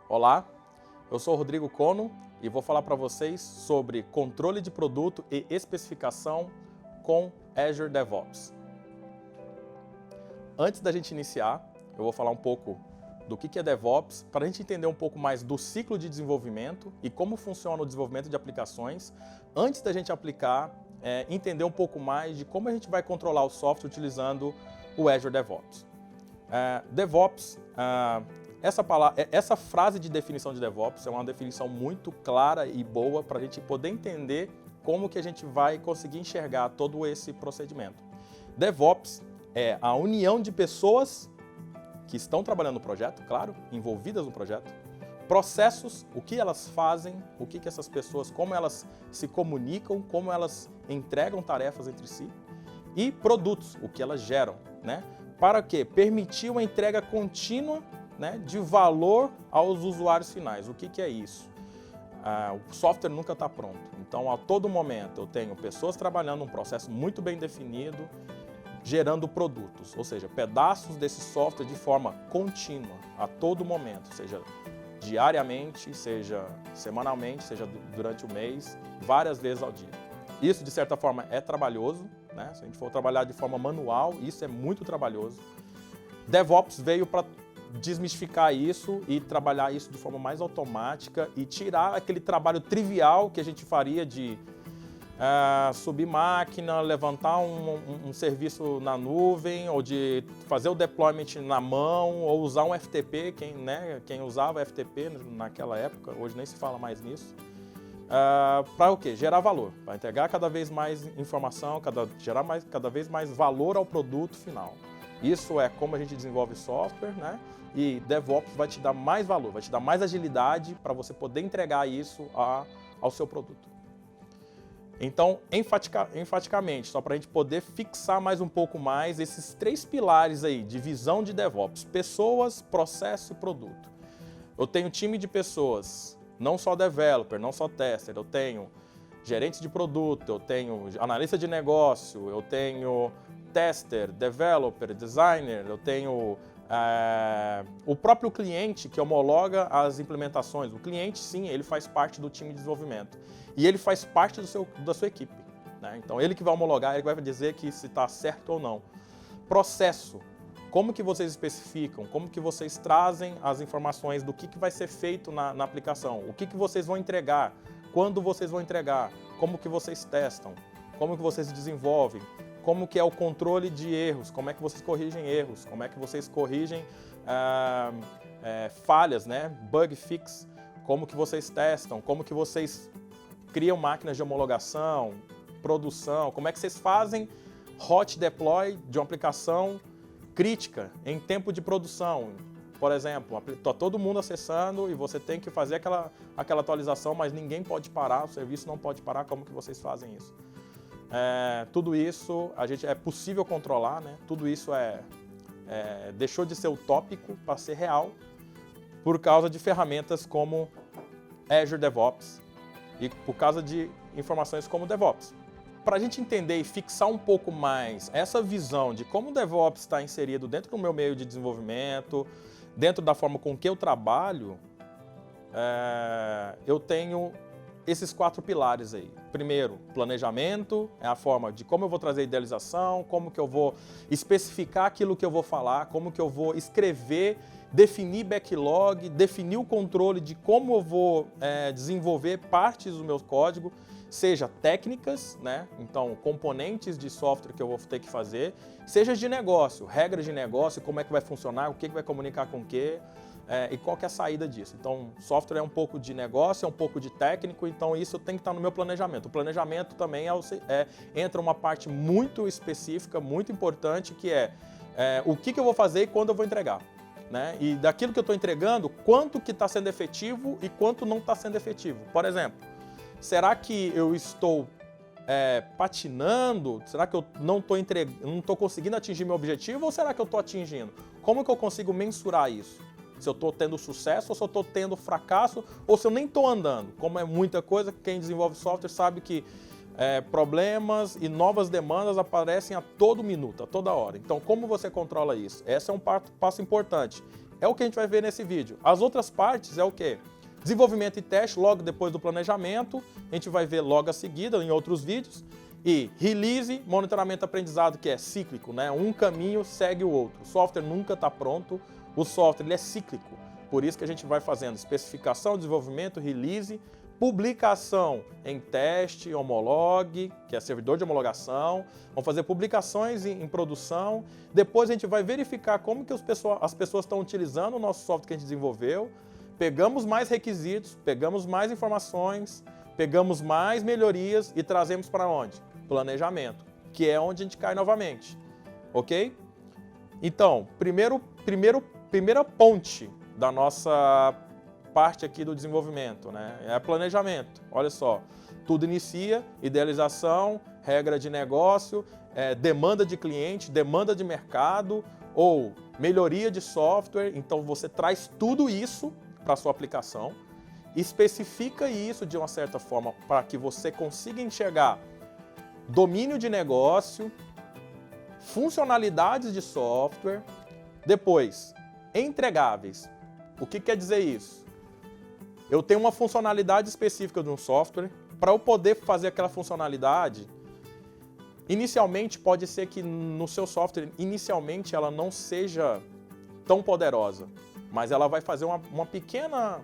Olá, eu sou o Rodrigo Cono e vou falar para vocês sobre controle de produto e especificação com Azure DevOps. Antes da gente iniciar, eu vou falar um pouco do que é DevOps, para a gente entender um pouco mais do ciclo de desenvolvimento e como funciona o desenvolvimento de aplicações, antes da gente aplicar, entender um pouco mais de como a gente vai controlar o software utilizando o Azure DevOps. DevOps, essa frase de definição de DevOps é uma definição muito clara e boa para a gente poder entender como que a gente vai conseguir enxergar todo esse procedimento. DevOps é a união de pessoas que estão trabalhando no projeto, claro, envolvidas no projeto, processos, o que elas fazem, o que essas pessoas, como elas se comunicam, como elas entregam tarefas entre si, e produtos, o que elas geram, né? Para quê? Permitir uma entrega contínua, né, de valor aos usuários finais. O que é isso? O software nunca está pronto, então a todo momento eu tenho pessoas trabalhando um processo muito bem definido, gerando produtos, ou seja, pedaços desse software de forma contínua, a todo momento, seja diariamente, seja semanalmente, seja durante o mês, várias vezes ao dia. Isso, de certa forma, é trabalhoso, né? Se a gente for trabalhar de forma manual, isso é muito trabalhoso. DevOps veio para desmistificar isso e trabalhar isso de forma mais automática e tirar aquele trabalho trivial que a gente faria de subir máquina, levantar um serviço na nuvem, ou de fazer o deployment na mão, ou usar um FTP, quem usava FTP naquela época, hoje nem se fala mais nisso, para o quê? Gerar valor, para entregar cada vez mais informação, gerar cada vez mais valor ao produto final. Isso é como a gente desenvolve software, né? E DevOps vai te dar mais valor, vai te dar mais agilidade para você poder entregar isso ao seu produto. Então, enfaticamente, só para a gente poder fixar mais um pouco mais esses três pilares aí de visão de DevOps: pessoas, processo e produto. Eu tenho um time de pessoas, não só developer, não só tester, eu tenho gerente de produto, eu tenho analista de negócio, eu tenho tester, developer, designer, eu tenho o próprio cliente que homologa as implementações. O cliente, sim, ele faz parte do time de desenvolvimento e ele faz parte da sua equipe, né? Então, ele que vai homologar, ele vai dizer que se está certo ou não. Processo. Como que vocês especificam? Como que vocês trazem as informações do que vai ser feito na aplicação? O que vocês vão entregar? Quando vocês vão entregar? Como que vocês testam? Como que vocês desenvolvem? Como que é o controle de erros? Como é que vocês corrigem erros? Como é que vocês corrigem falhas, né? Bug fix? Como que vocês testam? Como que vocês criam máquinas de homologação, produção? Como é que vocês fazem hot deploy de uma aplicação crítica em tempo de produção? Por exemplo, está todo mundo acessando e você tem que fazer aquela atualização, mas ninguém pode parar, o serviço não pode parar. Como que vocês fazem isso? Tudo isso é possível controlar, né? Tudo isso deixou de ser utópico para ser real por causa de ferramentas como Azure DevOps e por causa de informações como DevOps. Para a gente entender e fixar um pouco mais essa visão de como o DevOps está inserido dentro do meu meio de desenvolvimento, dentro da forma com que eu trabalho, eu tenho esses quatro pilares aí. Primeiro, planejamento, é a forma de como eu vou trazer idealização, como que eu vou especificar aquilo que eu vou falar, como que eu vou escrever, definir backlog, definir o controle de como eu vou desenvolver partes do meu código, seja técnicas, né? Então, componentes de software que eu vou ter que fazer, seja de negócio, regras de negócio, como é que vai funcionar, o que vai comunicar com o quê, e qual que é a saída disso. Então, software é um pouco de negócio, é um pouco de técnico, então isso tem que estar no meu planejamento. O planejamento também entra uma parte muito específica, muito importante, que o que eu vou fazer e quando eu vou entregar, né? E daquilo que eu estou entregando, quanto que está sendo efetivo e quanto não está sendo efetivo. Por exemplo, será que eu estou patinando? Será que eu não estou conseguindo atingir meu objetivo ou será que eu estou atingindo? Como que eu consigo mensurar isso? Se eu estou tendo sucesso ou se eu estou tendo fracasso ou se eu nem estou andando? Como é muita coisa, quem desenvolve software sabe que problemas e novas demandas aparecem a todo minuto, a toda hora. Então, como você controla isso? Esse é um passo importante, é o que a gente vai ver nesse vídeo. As outras partes é o quê? Desenvolvimento e teste logo depois do planejamento, a gente vai ver logo a seguida em outros vídeos. E release, monitoramento e aprendizado, que é cíclico, né? Um caminho segue o outro. O software nunca está pronto, o software ele é cíclico. Por isso que a gente vai fazendo especificação, desenvolvimento, release, publicação em teste, homologue, que é servidor de homologação. Vamos fazer publicações em produção. Depois a gente vai verificar como que as pessoas estão utilizando o nosso software que a gente desenvolveu. Pegamos mais requisitos, pegamos mais informações, pegamos mais melhorias e trazemos para onde? Planejamento, que é onde a gente cai novamente, ok? Então, primeira ponte da nossa parte aqui do desenvolvimento, né? É planejamento. Olha só, tudo inicia, idealização, regra de negócio, demanda de cliente, demanda de mercado ou melhoria de software. Então, você traz tudo isso para a sua aplicação, especifica isso de uma certa forma para que você consiga enxergar domínio de negócio, funcionalidades de software, depois, entregáveis. O que quer dizer isso? Eu tenho uma funcionalidade específica de um software, para eu poder fazer aquela funcionalidade, inicialmente pode ser que no seu software, inicialmente ela não seja tão poderosa, mas ela vai fazer uma pequena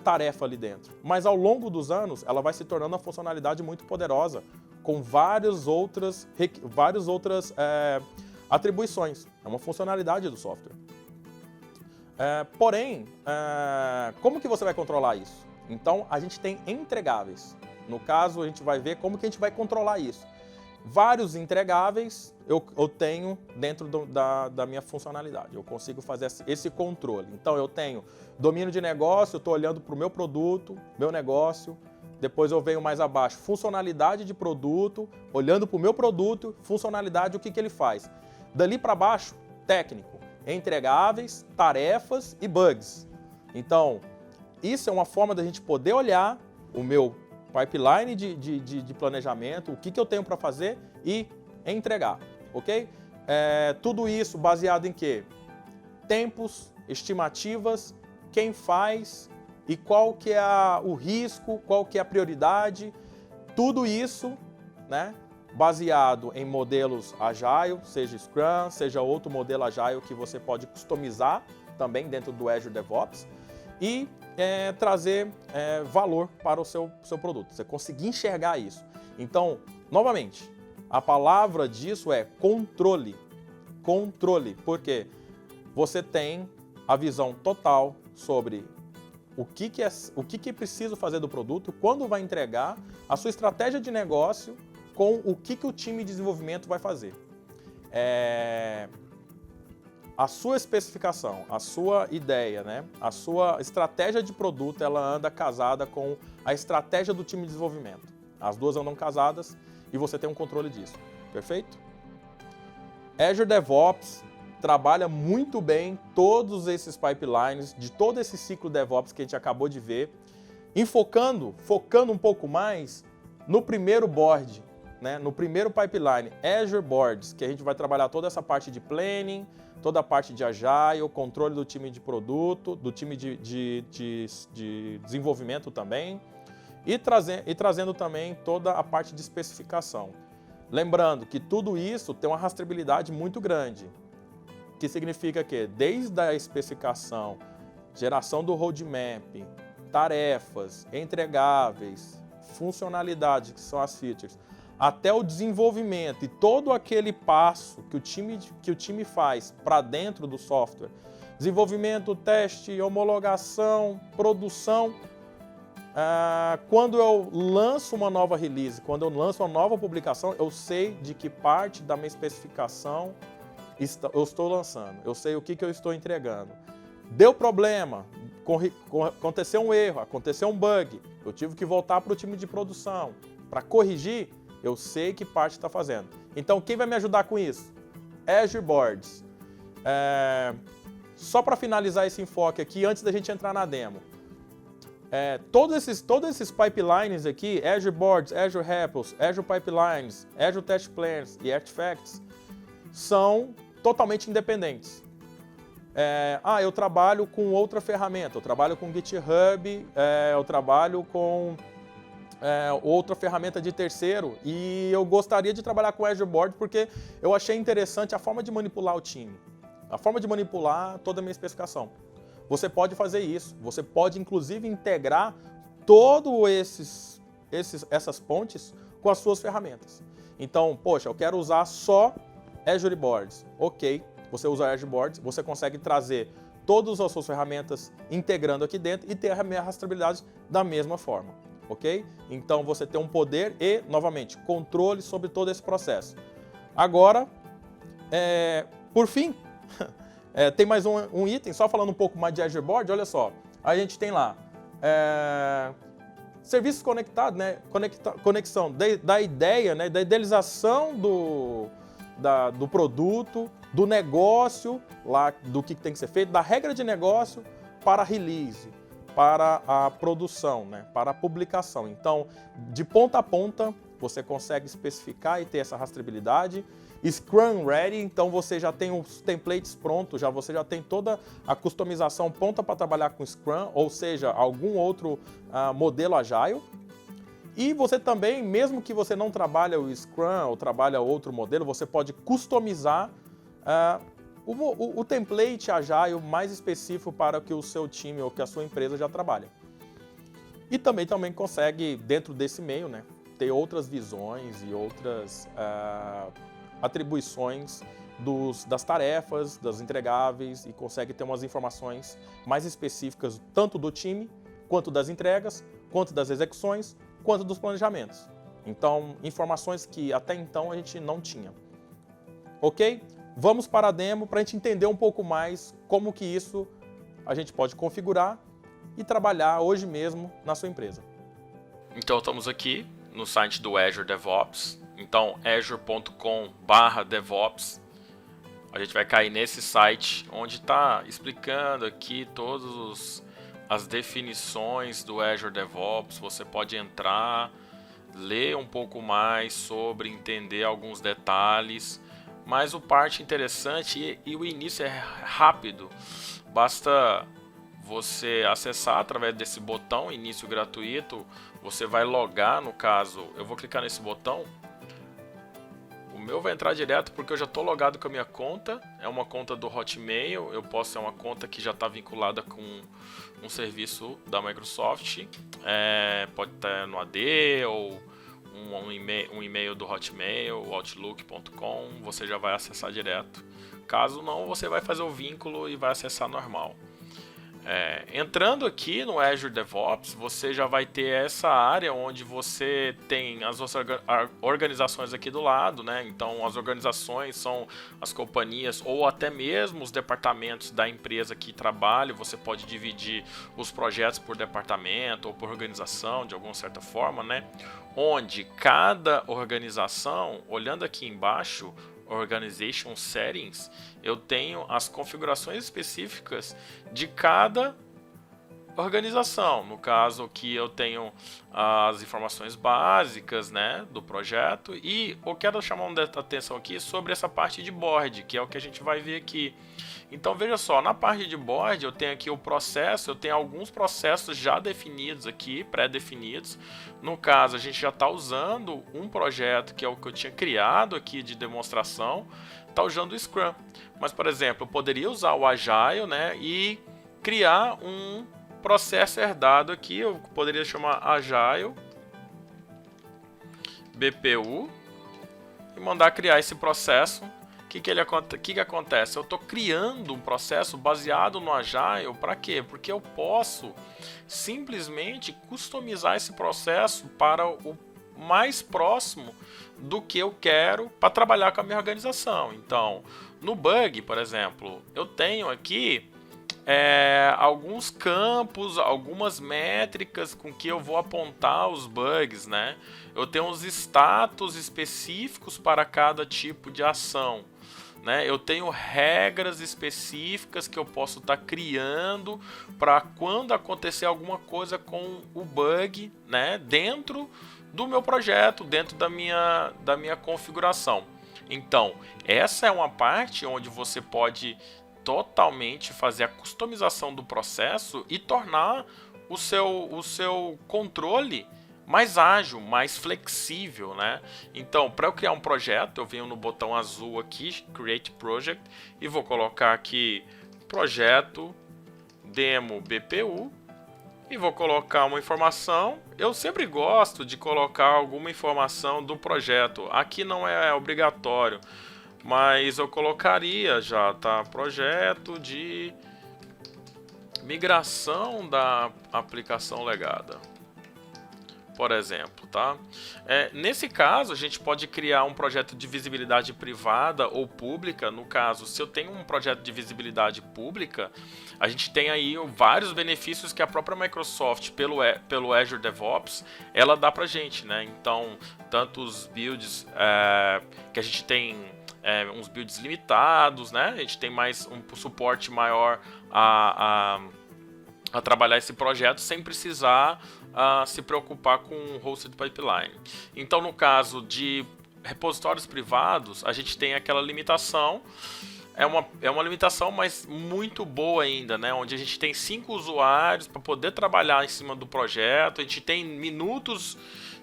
tarefa ali dentro. Mas ao longo dos anos, ela vai se tornando uma funcionalidade muito poderosa, com várias outras atribuições. É uma funcionalidade do software. Porém, como que você vai controlar isso? Então, a gente tem entregáveis. No caso, a gente vai ver como que a gente vai controlar isso. Vários entregáveis eu tenho dentro da minha funcionalidade. Eu consigo fazer esse controle. Então, eu tenho domínio de negócio, eu estou olhando para o meu produto, meu negócio. Depois eu venho mais abaixo, funcionalidade de produto, olhando para o meu produto, funcionalidade, o que ele faz. Dali para baixo, técnico, entregáveis, tarefas e bugs. Então, isso é uma forma da gente poder olhar o meu pipeline de planejamento, o que eu tenho para fazer e entregar, ok? Tudo isso baseado em quê? Tempos, estimativas, quem faz e qual que é o risco, qual que é a prioridade, tudo isso, né, baseado em modelos Agile, seja Scrum, seja outro modelo Agile que você pode customizar também dentro do Azure DevOps e trazer valor para o seu produto, você conseguir enxergar isso. Então, novamente, a palavra disso é controle. Controle, porque você tem a visão total sobre o que é preciso fazer do produto, quando vai entregar, a sua estratégia de negócio com o que o time de desenvolvimento vai fazer. A sua especificação, a sua ideia, né? A sua estratégia de produto, ela anda casada com a estratégia do time de desenvolvimento. As duas andam casadas e você tem um controle disso. Perfeito? Azure DevOps trabalha muito bem todos esses pipelines, de todo esse ciclo DevOps que a gente acabou de ver, focando um pouco mais no primeiro board, né? No primeiro pipeline, Azure Boards, que a gente vai trabalhar toda essa parte de planning, toda a parte de Agile, controle do time de produto, do time de desenvolvimento também, e trazendo também toda a parte de especificação. Lembrando que tudo isso tem uma rastreabilidade muito grande, que significa que desde a especificação, geração do roadmap, tarefas, entregáveis, funcionalidades, que são as features, até o desenvolvimento e todo aquele passo que o time faz para dentro do software, desenvolvimento, teste, homologação, produção, quando eu lanço uma nova release, quando eu lanço uma nova publicação, eu sei de que parte da minha especificação eu estou lançando, eu sei o que eu estou entregando. Deu problema, aconteceu um erro, aconteceu um bug, eu tive que voltar para o time de produção para corrigir. Eu sei que parte está fazendo. Então, quem vai me ajudar com isso? Azure Boards. Só para finalizar esse enfoque aqui, antes da gente entrar na demo. Todos esses pipelines aqui, Azure Boards, Azure REPLs, Azure Pipelines, Azure Test Plans e Artifacts, são totalmente independentes. Eu trabalho com outra ferramenta, eu trabalho com GitHub, eu trabalho com outra ferramenta de terceiro e eu gostaria de trabalhar com Azure Board porque eu achei interessante a forma de manipular o time, a forma de manipular toda a minha especificação. Você pode fazer isso, você pode inclusive integrar todas essas pontes com as suas ferramentas. Então, poxa, eu quero usar só Azure Boards. Ok, você usa Azure Boards, você consegue trazer todas as suas ferramentas integrando aqui dentro e ter a minha rastreabilidade da mesma forma. Ok? Então você tem um poder e, novamente, controle sobre todo esse processo. Agora, por fim, tem mais um item, só falando um pouco mais de Azure Board, olha só. A gente tem lá serviços conectados, né? Conexão da ideia, né? Da idealização do produto, do negócio, lá, do que tem que ser feito, da regra de negócio para release, para a produção, né? Para a publicação. Então, de ponta a ponta, você consegue especificar e ter essa rastreabilidade. Scrum Ready, então você já tem os templates prontos, você já tem toda a customização pronta para trabalhar com Scrum, ou seja, algum outro modelo Agile. E você também, mesmo que você não trabalhe o Scrum ou trabalhe outro modelo, você pode customizar o template Agile mais específico para o que o seu time ou que a sua empresa já trabalha. E também consegue, dentro desse meio, né, ter outras visões e outras atribuições das tarefas, das entregáveis e consegue ter umas informações mais específicas tanto do time, quanto das entregas, quanto das execuções, quanto dos planejamentos. Então, informações que até então a gente não tinha. Ok? Vamos para a demo para a gente entender um pouco mais como que isso a gente pode configurar e trabalhar hoje mesmo na sua empresa. Então, estamos aqui no site do Azure DevOps. Então, azure.com/DevOps. A gente vai cair nesse site onde está explicando aqui todas as definições do Azure DevOps. Você pode entrar, ler um pouco mais sobre, entender alguns detalhes. Mas o parte interessante e o início é rápido. Basta você acessar através desse botão, início gratuito. Você vai logar, no caso, eu vou clicar nesse botão. O meu vai entrar direto porque eu já estou logado com a minha conta. É uma conta do Hotmail. Eu posso ser uma conta que já está vinculada com um serviço da Microsoft. Pode estar no AD ou um e-mail do Hotmail, outlook.com. Você já vai acessar direto. Caso não, você vai fazer o vínculo e vai acessar normal. Entrando aqui no Azure DevOps, você já vai ter essa área onde você tem as organizações aqui do lado, né? Então, as organizações são as companhias ou até mesmo os departamentos da empresa que trabalha. Você pode dividir os projetos por departamento ou por organização, de alguma certa forma, né? Onde cada organização, olhando aqui embaixo, Organization Settings, eu tenho as configurações específicas de cada organização. No caso aqui eu tenho as informações básicas, né, do projeto, e eu quero chamar uma atenção aqui sobre essa parte de board, que é o que a gente vai ver aqui. Então veja só, na parte de board eu tenho aqui o processo, eu tenho alguns processos já definidos aqui, pré-definidos. No caso a gente já está usando um projeto que é o que eu tinha criado aqui de demonstração, está usando o Scrum. Mas por exemplo, eu poderia usar o Agile, né, e criar um processo herdado aqui, eu poderia chamar Agile BPU e mandar criar esse processo. O que acontece? Eu estou criando um processo baseado no Agile, para quê? Porque eu posso simplesmente customizar esse processo para o mais próximo do que eu quero para trabalhar com a minha organização. Então, no bug, por exemplo, eu tenho aqui alguns campos, algumas métricas com que eu vou apontar os bugs, né? Eu tenho os status específicos para cada tipo de ação, né? Eu tenho regras específicas que eu posso estar criando para quando acontecer alguma coisa com o bug, né? Dentro do meu projeto, dentro da minha configuração. Então, essa é uma parte onde você pode totalmente fazer a customização do processo e tornar o seu controle mais ágil, mais flexível, né? Então, para eu criar um projeto, eu venho no botão azul aqui, Create Project, e vou colocar aqui projeto demo BPU e vou colocar uma informação. Eu sempre gosto de colocar alguma informação do projeto. Aqui não é obrigatório, mas eu colocaria já, tá? Projeto de migração da aplicação legada, por exemplo, tá? Nesse caso, a gente pode criar um projeto de visibilidade privada ou pública. No caso, se eu tenho um projeto de visibilidade pública, a gente tem aí vários benefícios que a própria Microsoft, pelo Azure DevOps, ela dá pra gente, né? Então, tanto os builds que a gente tem uns builds limitados, né? A gente tem mais um suporte maior a trabalhar esse projeto sem precisar se preocupar com hosted pipeline. Então, no caso de repositórios privados, a gente tem aquela limitação. É uma limitação, mas muito boa ainda, né? Onde a gente tem 5 usuários para poder trabalhar em cima do projeto. A gente tem minutos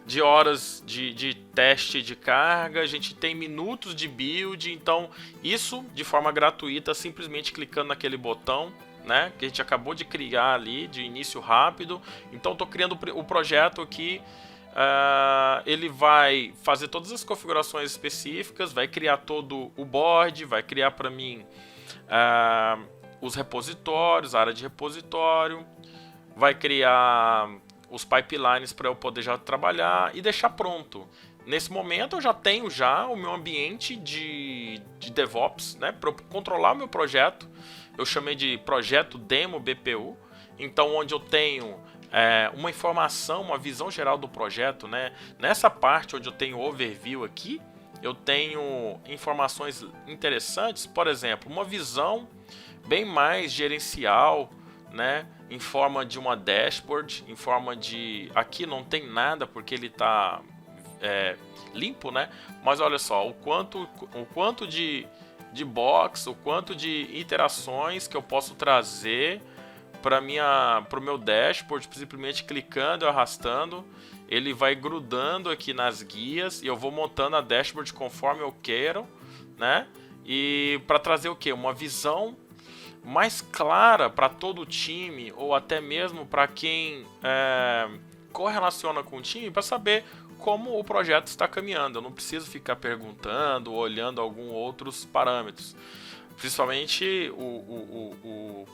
de horas de teste de carga, a gente tem minutos de build. Então, isso de forma gratuita, simplesmente clicando naquele botão, né, que a gente acabou de criar ali, de início rápido. Então, estou criando o projeto aqui. Ele vai fazer todas as configurações específicas, vai criar todo o board, vai criar para mim os repositórios, a área de repositório, vai criar os pipelines para eu poder já trabalhar e deixar pronto. Nesse momento eu já tenho o meu ambiente de DevOps, né, para eu controlar o meu projeto. Eu chamei de projeto demo BPU, então onde eu tenho uma informação, uma visão geral do projeto, né? Nessa parte onde eu tenho overview aqui, eu tenho informações interessantes, por exemplo, uma visão bem mais gerencial, né? Em forma de uma dashboard, em forma de... Aqui não tem nada porque ele está limpo, né? Mas olha só, o quanto de box, o quanto de interações que eu posso trazer para o meu dashboard, simplesmente clicando e arrastando. Ele vai grudando aqui nas guias e eu vou montando a dashboard conforme eu quero, né? E para trazer o que? Uma visão mais clara para todo o time, ou até mesmo para quem correlaciona com o time, para saber como o projeto está caminhando. Eu não preciso ficar perguntando ou olhando alguns outros parâmetros. Principalmente o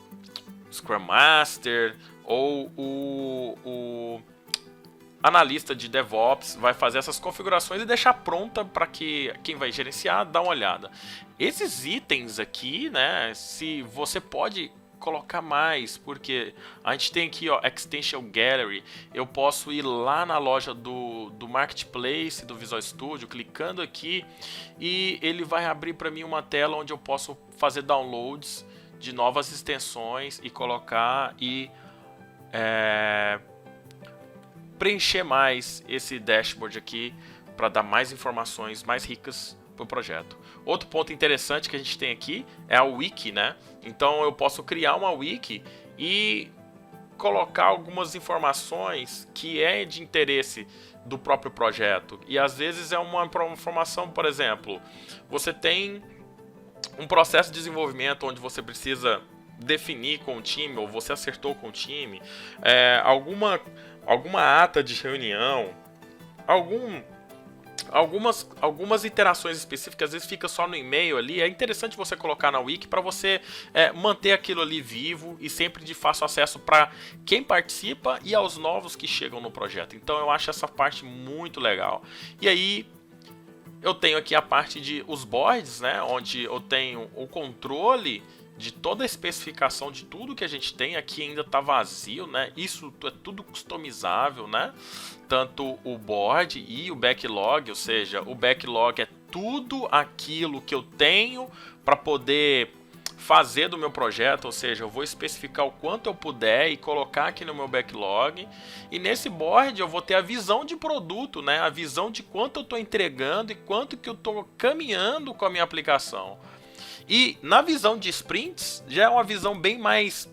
Scrum Master ou o analista de DevOps vai fazer essas configurações e deixar pronta para que quem vai gerenciar dá uma olhada. Esses itens aqui, né, se você pode colocar mais, porque a gente tem aqui, ó, Extension Gallery. Eu posso ir lá na loja do Marketplace, do Visual Studio, clicando aqui, e ele vai abrir para mim uma tela onde eu posso fazer downloads de novas extensões e colocar e preencher mais esse dashboard aqui para dar mais informações mais ricas para o projeto. Outro ponto interessante que a gente tem aqui é a wiki, né? Então eu posso criar uma wiki e colocar algumas informações que é de interesse do próprio projeto. E às vezes é uma informação, por exemplo, você tem um processo de desenvolvimento onde você precisa definir com o time, ou você acertou com o time, alguma ata de reunião, algumas interações específicas, às vezes fica só no e-mail ali. É interessante você colocar na wiki para você manter aquilo ali vivo e sempre de fácil acesso para quem participa e aos novos que chegam no projeto. Então eu acho essa parte muito legal. E aí eu tenho aqui a parte de os boards, né, onde eu tenho o controle de toda a especificação de tudo que a gente tem. Aqui ainda está vazio, né? Isso é tudo customizável, né? Tanto o board e o backlog, ou seja, o backlog é tudo aquilo que eu tenho para poder fazer do meu projeto, ou seja, eu vou especificar o quanto eu puder e colocar aqui no meu backlog. E nesse board eu vou ter a visão de produto, né? A visão de quanto eu estou entregando e quanto que eu estou caminhando com a minha aplicação. E na visão de sprints, já é uma visão bem mais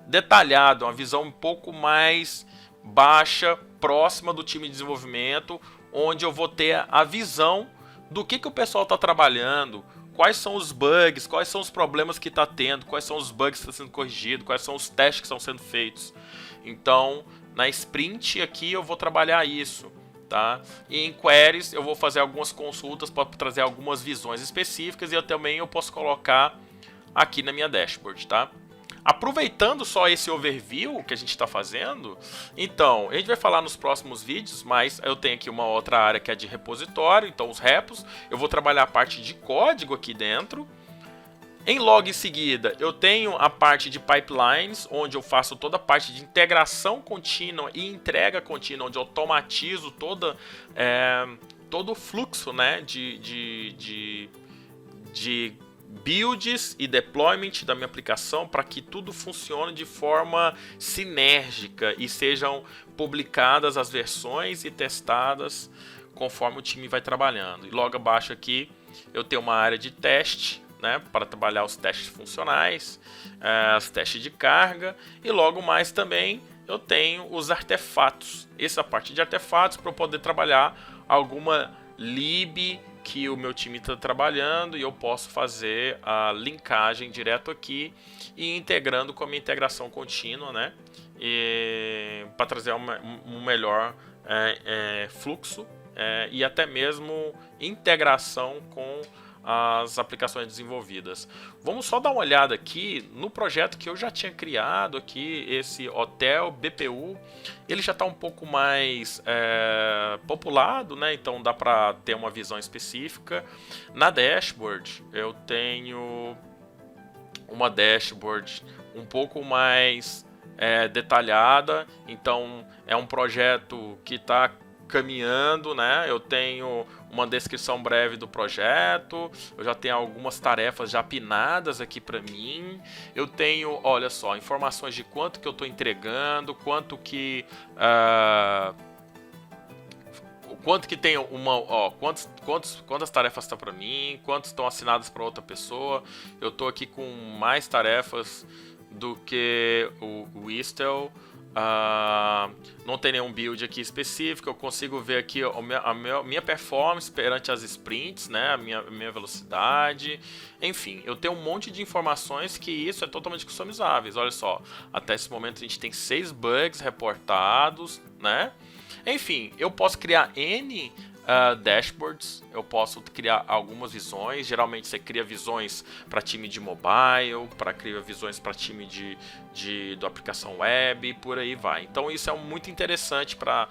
detalhada, uma visão um pouco mais baixa, próxima do time de desenvolvimento, onde eu vou ter a visão do que o pessoal está trabalhando, quais são os bugs, quais são os problemas que está tendo, quais são os bugs que estão sendo corrigidos, quais são os testes que estão sendo feitos. Então, na sprint aqui eu vou trabalhar isso. Tá? E em queries eu vou fazer algumas consultas para trazer algumas visões específicas e eu posso colocar aqui na minha dashboard, tá? Aproveitando só esse overview que a gente está fazendo, então, a gente vai falar nos próximos vídeos, mas eu tenho aqui uma outra área que é de repositório, então os repos, eu vou trabalhar a parte de código aqui dentro. Em log em seguida, eu tenho a parte de pipelines, onde eu faço toda a parte de integração contínua e entrega contínua, onde eu automatizo todo o fluxo, né, de builds e deployment da minha aplicação para que tudo funcione de forma sinérgica e sejam publicadas as versões e testadas conforme o time vai trabalhando. E logo abaixo aqui eu tenho uma área de teste, né, para trabalhar os testes funcionais, os testes de carga, e logo mais também eu tenho os artefatos. Essa parte de artefatos para eu poder trabalhar alguma lib que o meu time está trabalhando e eu posso fazer a linkagem direto aqui e integrando com a minha integração contínua, né, para trazer um melhor fluxo e até mesmo integração com as aplicações desenvolvidas. Vamos só dar uma olhada aqui no projeto que eu já tinha criado aqui, esse hotel BPU. Ele já está um pouco mais populado, né? Então dá para ter uma visão específica. Na dashboard eu tenho uma dashboard um pouco mais detalhada. Então é um projeto que está caminhando, né? Eu tenho uma descrição breve do projeto, eu já tenho algumas tarefas já pinadas aqui para mim, eu tenho, olha só, informações de quanto que eu estou entregando, quanto que tem quantas tarefas estão para mim, quantas estão assinadas para outra pessoa. Eu estou aqui com mais tarefas do que o Wistel. Não tem nenhum build aqui específico. Eu consigo ver aqui a minha performance perante as sprints, né? a minha velocidade. Enfim, eu tenho um monte de informações que isso é totalmente customizáveis. Olha só, até esse momento a gente tem 6 bugs reportados, né? Enfim, eu posso criar N dashboards, eu posso criar algumas visões. Geralmente você cria visões para time de mobile, criar visões para time do aplicação web, por aí vai. Então isso é muito interessante para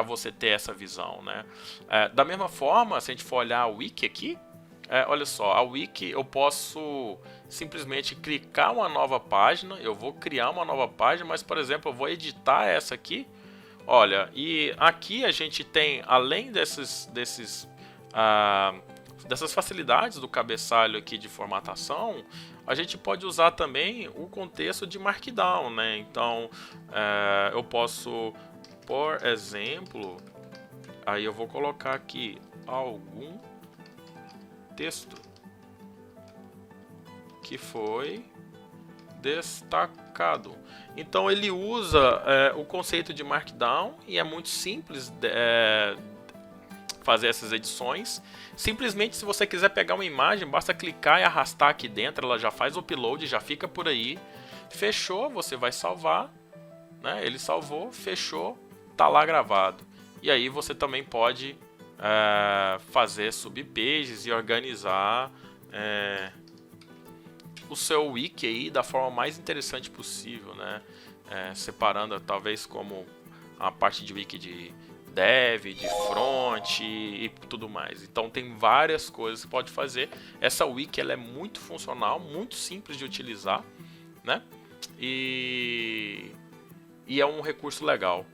você ter essa visão, né? Da mesma forma, se a gente for olhar a wiki aqui, olha só, a wiki eu posso simplesmente clicar uma nova página. Eu vou criar uma nova página, mas por exemplo eu vou editar essa aqui. Olha, e aqui a gente tem, além dessas facilidades do cabeçalho aqui de formatação, a gente pode usar também o contexto de Markdown, né? Então, eu posso, por exemplo, aí eu vou colocar aqui algum texto que foi destacado. Então ele usa o conceito de Markdown e é muito simples fazer essas edições. Simplesmente, se você quiser pegar uma imagem, basta clicar e arrastar aqui dentro, ela já faz o upload, já fica por aí. Fechou, você vai salvar, né? Ele salvou, fechou, tá lá gravado. E aí você também pode fazer subpages e organizar o seu wiki aí da forma mais interessante possível, né? Separando talvez como a parte de wiki de dev, de front e tudo mais. Então tem várias coisas que pode fazer. Essa wiki ela é muito funcional, muito simples de utilizar, né? E é um recurso legal.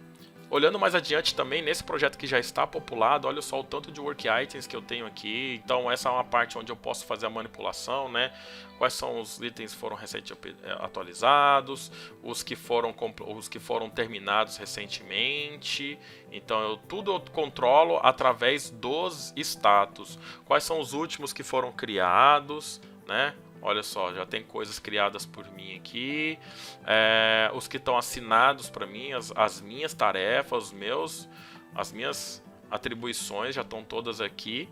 Olhando mais adiante também, nesse projeto que já está populado, olha só o tanto de work items que eu tenho aqui. Então essa é uma parte onde eu posso fazer a manipulação, né? Quais são os itens que foram recentemente atualizados, os que foram terminados recentemente. Então tudo eu controlo através dos status. Quais são os últimos que foram criados, né? Olha só, já tem coisas criadas por mim aqui. Os que estão assinados para mim, as minhas tarefas, as minhas atribuições já estão todas aqui.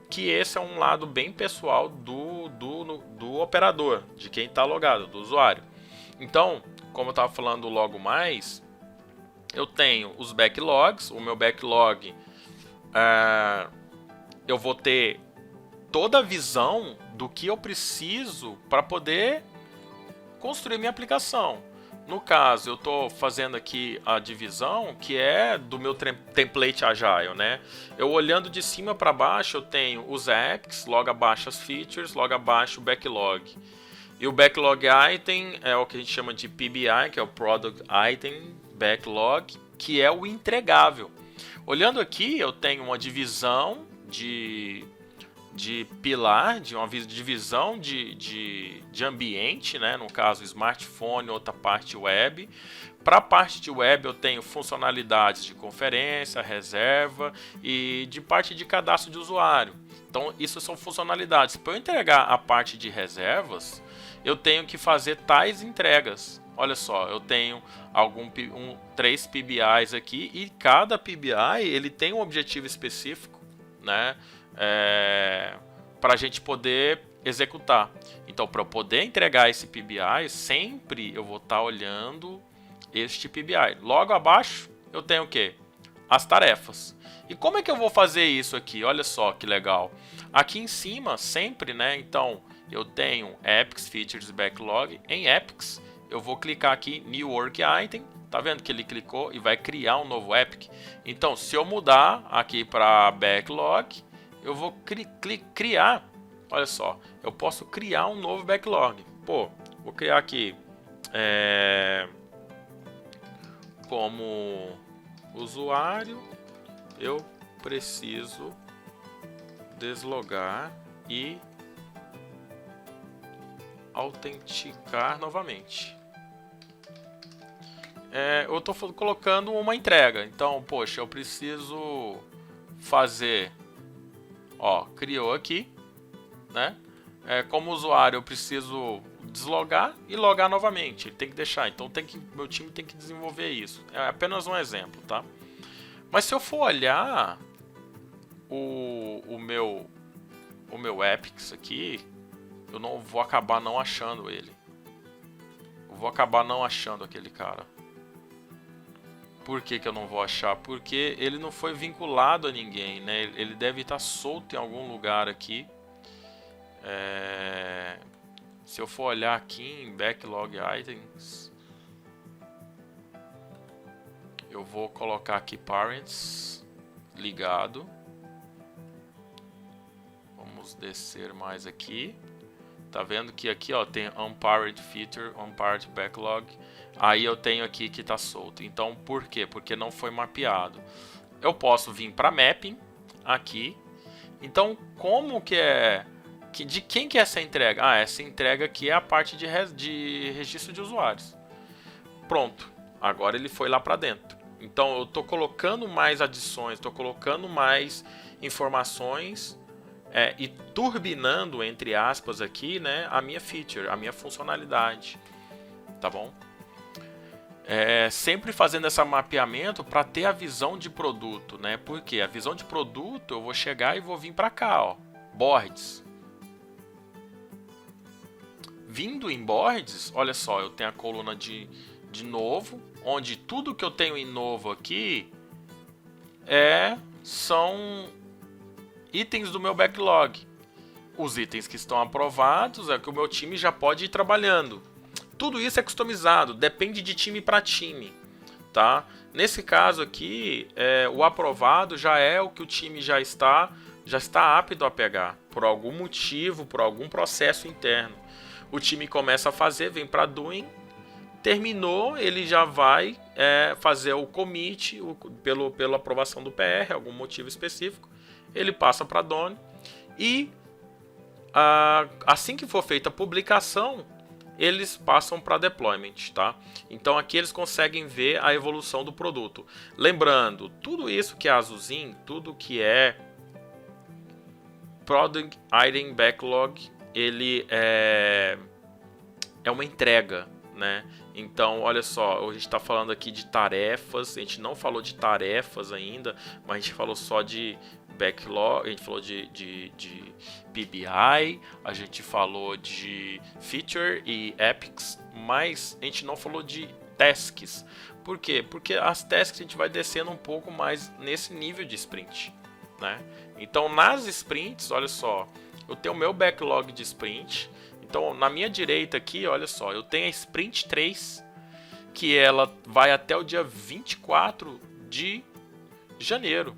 Que esse é um lado bem pessoal do operador, de quem está logado, do usuário. Então, como eu estava falando logo mais, eu tenho os backlogs. O meu backlog, eu vou ter toda a visão do que eu preciso para poder construir minha aplicação. No caso, eu estou fazendo aqui a divisão que é do meu template Agile, né? Eu olhando de cima para baixo, eu tenho os epics, logo abaixo as features, logo abaixo o backlog. E o backlog item é o que a gente chama de PBI, que é o Product Item Backlog, que é o entregável. Olhando aqui, eu tenho uma divisão de pilar, de uma divisão de ambiente, né? No caso smartphone, outra parte web. Para a parte de web eu tenho funcionalidades de conferência, reserva e de parte de cadastro de usuário. Então isso são funcionalidades. Para eu entregar a parte de reservas, eu tenho que fazer tais entregas. Olha só, eu tenho 3 PBIs aqui e cada PBI ele tem um objetivo específico, né? Para a gente poder executar. Então, para eu poder entregar esse PBI, sempre eu vou estar olhando este PBI. Logo abaixo, eu tenho o quê? As tarefas. E como é que eu vou fazer isso aqui? Olha só que legal. Aqui em cima, sempre, né? Então, eu tenho Epics, Features, Backlog. Em Epics, eu vou clicar aqui New Work Item. Tá vendo que ele clicou e vai criar um novo Epic? Então, se eu mudar aqui para Backlog, eu vou criar, olha só, eu posso criar um novo backlog. Pô, vou criar aqui como usuário, eu preciso deslogar e autenticar novamente. Eu estou colocando uma entrega, então, poxa, eu preciso fazer... Ó, criou aqui, né? Como usuário eu preciso deslogar e logar novamente. Ele tem que deixar, então meu time tem que desenvolver isso. É apenas um exemplo, tá? Mas se eu for olhar o meu Epics aqui, eu não vou acabar não achando ele. Eu vou acabar não achando aquele cara. Por que eu não vou achar? Porque ele não foi vinculado a ninguém, né? Ele deve estar solto em algum lugar aqui. Se eu for olhar aqui em Backlog Items, eu vou colocar aqui Parents ligado. Vamos descer mais aqui. Tá vendo que aqui, ó, tem Unparent Feature, Unparent Backlog. Aí eu tenho aqui que está solto. Então, por quê? Porque não foi mapeado. Eu posso vir para Mapping, aqui. Então, como que é... de quem que é essa entrega? Essa entrega aqui é a parte de registro de usuários. Pronto. Agora ele foi lá para dentro. Então, eu estou colocando mais adições, estou colocando mais informações... e turbinando, entre aspas, aqui, né, a minha feature, a minha funcionalidade. Tá bom? Sempre fazendo esse mapeamento para ter a visão de produto, né? Porque a visão de produto eu vou chegar e vou vir para cá, ó, boards. Vindo em boards, olha só, eu tenho a coluna de novo, onde tudo que eu tenho em novo aqui são itens do meu backlog. Os itens que estão aprovados é que o meu time já pode ir trabalhando. Tudo isso é customizado, depende de time para time, tá? Nesse caso aqui, o aprovado já é o que o time já está apto a pegar, por algum motivo, por algum processo interno. O time começa a fazer, vem para doing, terminou, ele já vai fazer o commit pela aprovação do PR, algum motivo específico, ele passa para done e assim que for feita a publicação, eles passam para deployment, tá? Então aqui eles conseguem ver a evolução do produto. Lembrando, tudo isso que é azulzinho, tudo que é Product Item Backlog ele é uma entrega, né? Então, olha só, a gente está falando aqui de tarefas, a gente não falou de tarefas ainda, mas a gente falou só de backlog, a gente falou de PBI, a gente falou de feature e epics, mas a gente não falou de tasks. Por quê? Porque as tasks a gente vai descendo um pouco mais nesse nível de sprint, né? Então, nas sprints, olha só, eu tenho o meu backlog de sprint. Então, na minha direita aqui, olha só, eu tenho a Sprint 3, que ela vai até o dia 24 de janeiro.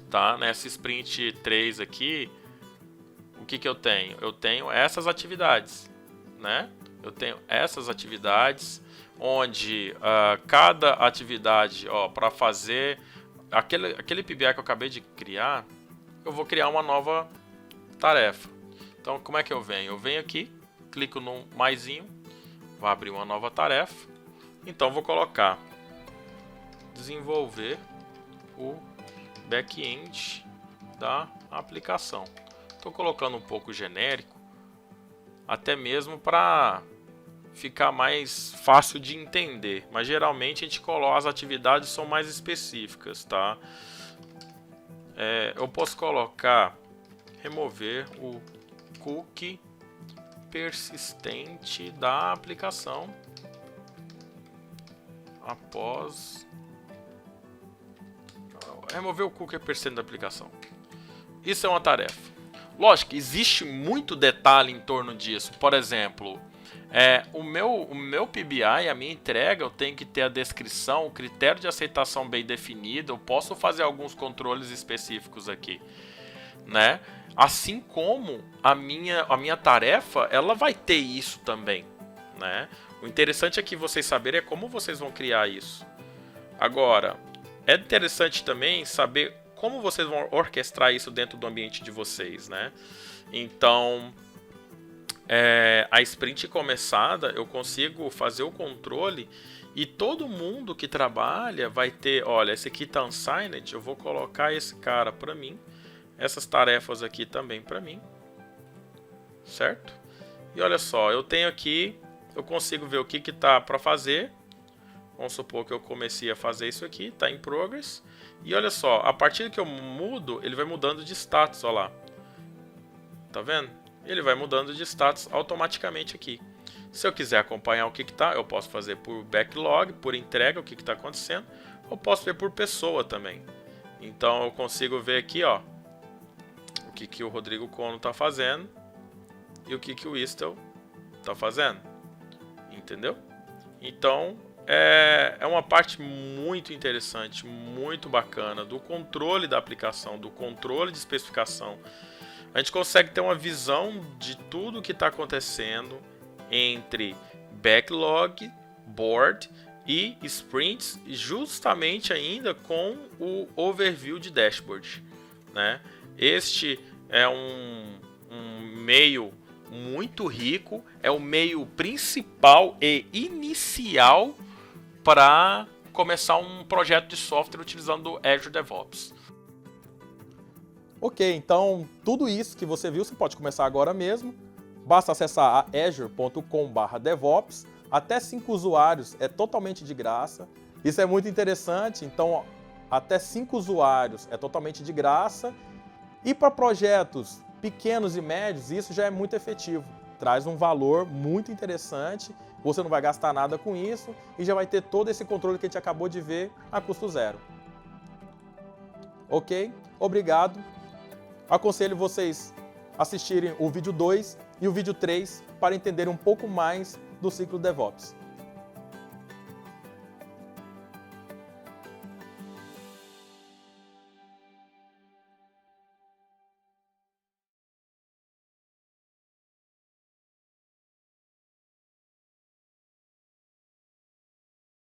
Tá? Nessa Sprint 3 aqui, o que eu tenho? Eu tenho essas atividades, né? Eu tenho essas atividades, onde cada atividade, para fazer aquele PBI que eu acabei de criar, eu vou criar uma nova tarefa. Então, como é que eu venho? Eu venho aqui, clico no maisinho, vai abrir uma nova tarefa. Então, vou colocar desenvolver o back-end da aplicação. Estou colocando um pouco genérico, até mesmo para ficar mais fácil de entender. Mas, geralmente, a gente coloca, as atividades são mais específicas, tá? Eu posso colocar, remover o cookie persistente da aplicação após remover o cookie persistente da aplicação. Isso é uma tarefa. Lógico, existe muito detalhe em torno disso. Por exemplo, o meu PBI, a minha entrega, eu tenho que ter a descrição, o critério de aceitação bem definido. Eu posso fazer alguns controles específicos aqui, né? Assim como a minha tarefa, ela vai ter isso também, né? O interessante aqui vocês saberem é como vocês vão criar isso. Agora, é interessante também saber como vocês vão orquestrar isso dentro do ambiente de vocês, né? Então, a sprint começada, eu consigo fazer o controle e todo mundo que trabalha vai ter, olha, esse aqui tá unsigned, eu vou colocar esse cara para mim. Essas tarefas aqui também para mim, certo? E olha só, eu tenho aqui, eu consigo ver o que está para fazer. Vamos supor que eu comecei a fazer isso aqui, está em progress. E olha só, a partir que eu mudo, ele vai mudando de status, olha lá. Tá vendo? Ele vai mudando de status automaticamente aqui. Se eu quiser acompanhar o que está, eu posso fazer por backlog, por entrega, o que está acontecendo. Eu posso ver por pessoa também. Então eu consigo ver aqui, ó, o que o Rodrigo Cono está fazendo e o que o Istel está fazendo, entendeu? Então é uma parte muito interessante, muito bacana do controle da aplicação, do controle de especificação. A gente consegue ter uma visão de tudo que está acontecendo entre backlog, board e sprints, justamente ainda com o overview de dashboard, né? Este é um meio muito rico, é o meio principal e inicial para começar um projeto de software utilizando o Azure DevOps. Ok, então tudo isso que você viu, você pode começar agora mesmo. Basta acessar azure.com/devops. Até 5 usuários é totalmente de graça. Isso é muito interessante, então até 5 usuários é totalmente de graça. E para projetos pequenos e médios, isso já é muito efetivo. Traz um valor muito interessante, você não vai gastar nada com isso e já vai ter todo esse controle que a gente acabou de ver a custo zero. Ok? Obrigado. Aconselho vocês assistirem o vídeo 2 e o vídeo 3 para entenderem um pouco mais do ciclo DevOps.